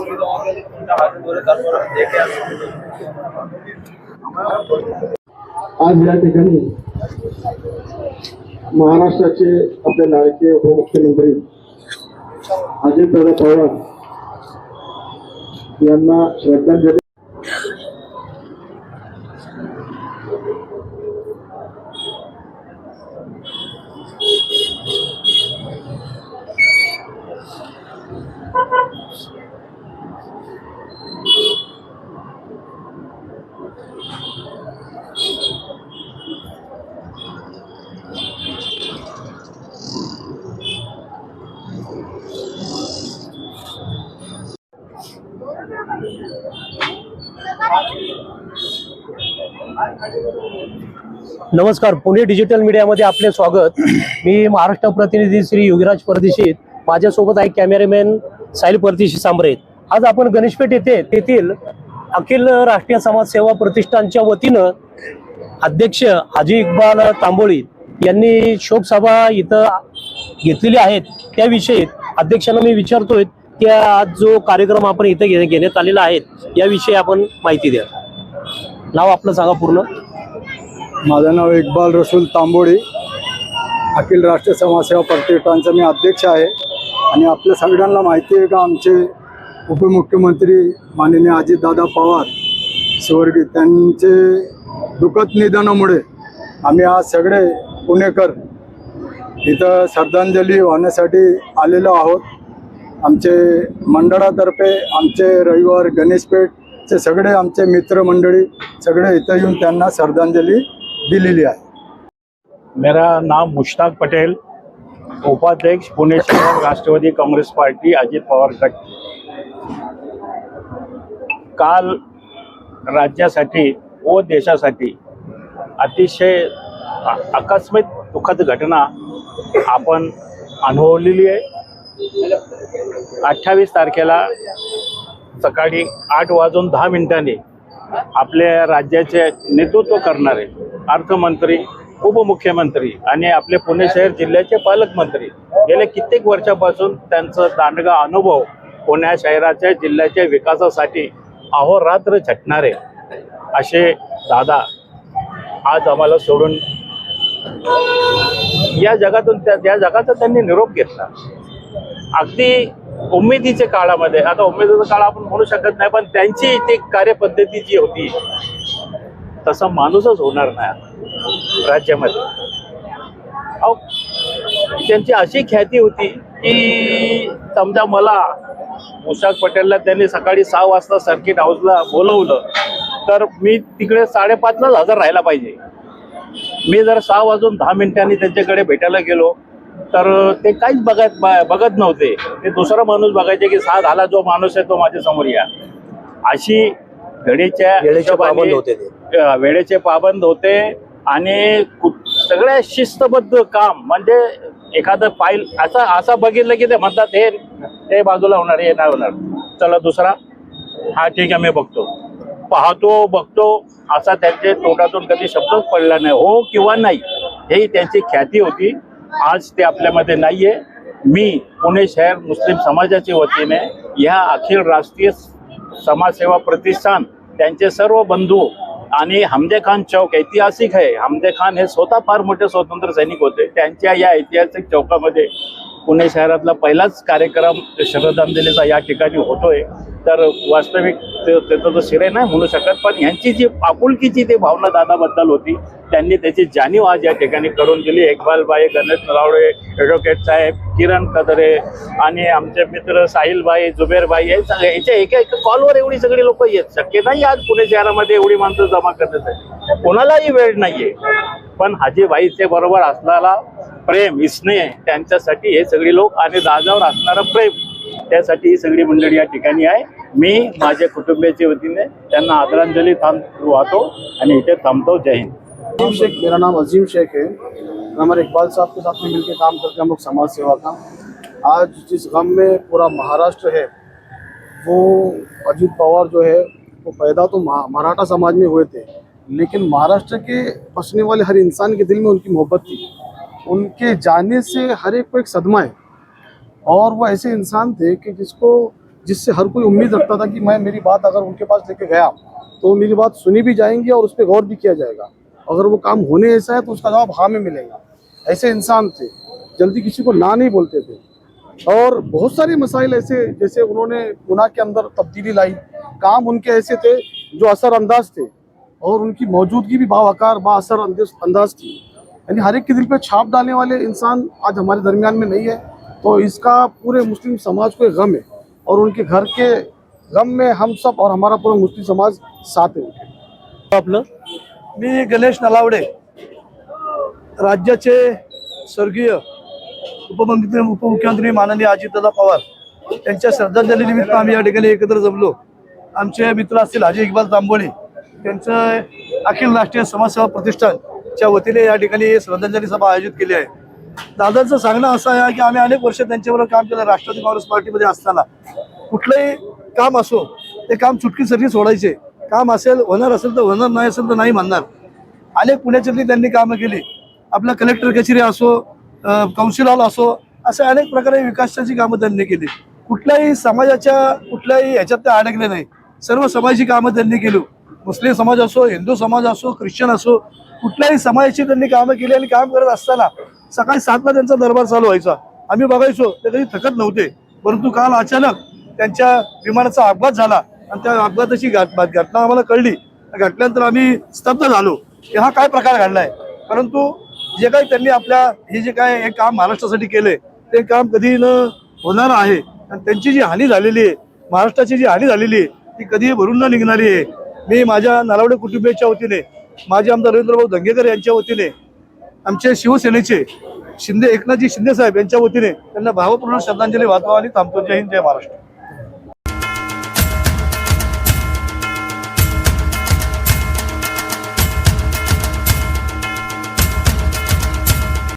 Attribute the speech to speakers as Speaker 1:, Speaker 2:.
Speaker 1: आज या ठिकाणी महाराष्ट्राचे आपले लाडके उपमुख्यमंत्री अजितदादा पवार यांना श्रद्धांजली
Speaker 2: नमस्कार, पुणे डिजिटल मीडियामध्ये आपले स्वागत। मी महाराष्ट्र प्रतिनिधी श्री योगीराज परदेशी, माझ्यासोबत आहे कॅमेरामॅन साहिल परदेशी सांबरे। आज आपण गणेशपेठ येथे तेथील अखिल राष्ट्रीय समाज सेवा प्रतिष्ठानच्या वतीनं अध्यक्ष हाजी इक्बाल तांबोळी यांनी शोक सभा इथं घेतलेली आहेत। त्याविषयी अध्यक्षांना मी विचारतोय की आज जो कार्यक्रम आपण इथे घेण्यात आलेला आहे याविषयी आपण माहिती द्या। नाव आपलं सांगा पूर्ण।
Speaker 3: माझं नाव इक्बाल रसूल तांबोळी, अखिल राष्ट्रीय समाजसेवा प्रतिष्ठानचा मी अध्यक्ष आहे। आणि आपल्या सगळ्यांना माहिती आहे का आमचे उपमुख्यमंत्री माननीय अजितदादा पवार स्वर्गीय त्यांचे दुःखद निधनामुळे आम्ही आज सगळे पुणेकर इथं श्रद्धांजली वाहण्यासाठी आलेलो आहोत। आमचे मंडळातर्फे आमचे रविवार गणेशपेठचे सगळे आमचे मित्रमंडळी सगळे इथं येऊन त्यांना श्रद्धांजली दिलेली आहे।
Speaker 4: मेरा नाम मुश्ताक पटेल, उपाध्यक्ष पुणे शहर राष्ट्रवादी कांग्रेस पार्टी अजित पवार गट। काल राज्यासाठी व देशासाठी अतिशय आकस्मिक दुःखद घटना आपण अनुभवलेली आहे। 28 तारखेला सकाळी 8:10 आपल्या राज्याचे नेतृत्व करणारे अर्थमंत्री, उपमुख्यमंत्री आणि आपले पुणे शहर जिल्ह्याचे पालकमंत्री गेल्या कित्येक वर्षापासून त्यांचा दांडगा अनुभव पुणे शहराच्या जिल्ह्याच्या विकासासाठी अहोरात्र झटणारे असे दादा आज आम्हाला सोडून या जगाचा त्यांनी निरोप घेतला। अगदी उमेदीच्या काळामध्ये, आता उमेदीचा काळ आपण म्हणू शकत नाही, पण त्यांची ती कार्यपद्धती जी होती तसा माणूसच होणार नाही राज्यामध्ये। अहो, त्यांची अशी ख्याती होती की समजा मला मुश्ताक पटेलला त्यांनी सकाळी 6 वाजता सर्किट हाऊसला बोलवलं तर मी तिकडे 5:30लाच हजर राहायला पाहिजे। मी जर 6:10 त्यांच्याकडे भेटायला गेलो तर ते काहीच बघत नव्हते, ते दुसरा माणूस बघायचे की 6 झाला जो माणूस आहे तो माझ्या समोर या। अशी वेळेचे पाबंद होते आणि सगळ्या शिस्तबद्ध काम, म्हणजे एखादं फाईल असा बघितलं की ते म्हणतात हे बाजूला होणार, हे नाही होणार, चला दुसरा, हा ठीक आहे मी बघतो बघतो असा त्यांच्या तोंडातून कधी शब्दच पडला नाही, हो किंवा नाही, ही त्यांची ख्याती होती। आज ते आपल्यामध्ये नाहीये। मी पुणे शहर मुस्लिम समाजाच्या वतीने या अखिल राष्ट्रीय समाजसेवा प्रतिष्ठान, त्यांचे सर्व बंधू आणि हमदे खान चौक ऐतिहासिक आहे। हमदे खान हे स्वतः फार मोठे स्वातंत्र्य सैनिक होते। त्यांच्या या ऐतिहासिक चौकामध्ये पुणे शहरातला पहिलाच कार्यक्रम श्रद्धांजलीचा या ठिकाणी होतोय। तर वास्तविक त्याचं तर श्रेय नाही म्हणू शकत, पण यांची जी आपुलकीची ती भावना दादाबद्दल होती त्यांनी त्याची जाणीव आज या ठिकाणी करून दिली। इक्बालबाई, गणेश नलावडे, ॲडव्होकेट साहेब, किरण कदरे आणि आमचे मित्र साहिलबाई, जुबेरबाई, याच्या एका कॉलवर एवढी सगळी लोक येत शक्य नाही आज पुणे शहरामध्ये एवढी माणसं जमा करण्यासाठी, कोणालाही वेळ नाहीये। पण हाजीबाईचे बरोबर असलेला प्रेम, स्नेह, त्यांच्यासाठी हे सगळी लोक आणि दादावर असणारं प्रेम, त्यासाठी ही सगळी मंडळी या ठिकाणी आहे। मी माझ्या कुटुंबियाच्या वतीने त्यांना आदरांजली वाहतो आणि इथे थांबतो। जय हिंद।
Speaker 5: अजीम शेख, मेरा नाम अजीम शेख है। हमारे इकबाल साहब के साथ में मिलकर काम करते हैं हम लोग समाज सेवा का। आज जिस गम में पूरा महाराष्ट्र है वो अजित पवार जो है वो पैदा तो मराठा समाज में हुए थे, लेकिन महाराष्ट्र के बसने वाले हर इंसान के दिल में उनकी मोहब्बत थी। उनके जाने से हर एक को एक सदमा है और वो ऐसे इंसान थे कि जिसको जिससे हर कोई उम्मीद रखता था कि मैं मेरी बात अगर उनके पास लेके गया तो मेरी बात सुनी भी जाएंगी और उस पर गौर भी किया जाएगा। अगर वो काम होने ऐसा है तो उसका जवाब हाँ में मिलेगा। ऐसे इंसान थे, जल्दी किसी को ना नहीं बोलते थे। और बहुत सारे मसाइल ऐसे, जैसे उन्होंने गुनाह के अंदर तब्दीली लाई, काम उनके ऐसे थे जो असरअंदाज थे और उनकी मौजूदगी भी बावकार बाअसर अंदाज थी। यानी हर एक के दिल पे छाप डालने वाले इंसान आज हमारे दरमियान में नहीं है। तो इसका पूरे मुस्लिम समाज को एक गम है और उनके घर के गम में हम सब और हमारा पूरा मुस्लिम समाज साथ है उनके।
Speaker 2: आपलं
Speaker 6: मी गणेश नलावडे, राज्याचे स्वर्गीय उपमुख्यमंत्री माननीय अजितदादा पवार यांच्या श्रद्धांजली निमित्त आम्ही या ठिकाणी एकत्र जमलो। आमचे मित्र असतील हाजी इक्बाल तांबोळी, त्यांचं अखिल राष्ट्रीय समाजसेवा प्रतिष्ठानच्या वतीने या ठिकाणी श्रद्धांजली सभा आयोजित केली आहे। दादांचं सांगणं असं आहे की आम्ही अनेक वर्ष त्यांच्याबरोबर काम केलं। राष्ट्रवादी काँग्रेस पार्टीमध्ये असताना कुठलंही काम असो ते काम चुटकीसरशी सोडायचे। काम असेल, होणार असेल तर होणार, नाही असेल तर नाही म्हणणार। अनेक पुण्याच्यातली त्यांनी कामं केली। आपल्या कलेक्टर कचेरी असो, कौन्सिल हॉल असो, असे अनेक प्रकारे विकासाची कामं त्यांनी केली। कुठल्याही समाजाच्या कुठल्याही ह्याच्यात ते अडकले नाही। सर्व समाजाची कामं त्यांनी केली। मुस्लिम समाज असो, हिंदू समाज असो, ख्रिश्चन असो, कुठल्याही समाजाची त्यांनी कामं केली। आणि काम करत असताना सकाळी 7ला त्यांचा दरबार चालू व्हायचा। आम्ही बघायचो, ते कधी थकत नव्हते। परंतु काल अचानक त्यांच्या विमानाचा अपघात झाला आणि त्या अपघाताची घटना आम्हाला कळली। त्या घटनेनंतर आम्ही स्तब्ध झालो की हा काय प्रकार घडलाय। परंतु जे काही त्यांनी आपल्या हे जे काय हे काम महाराष्ट्रासाठी केले ते काम कधी न होणार आहे। आणि त्यांची जी हानी झालेली आहे, महाराष्ट्राची जी हानी झालेली आहे, ती कधीही भरून न निघणारी आहे। मी माझ्या नलावडे कुटुंबियांच्या वतीने, माझे आमदार रवींद्रभाऊ धंगेकर यांच्या वतीने, आमचे शिवसेनेचे एकनाथजी शिंदे साहेब यांच्या वतीने त्यांना भावपूर्ण श्रद्धांजली वाहतो आणि थांबतो। जय हिंद, जय महाराष्ट्र।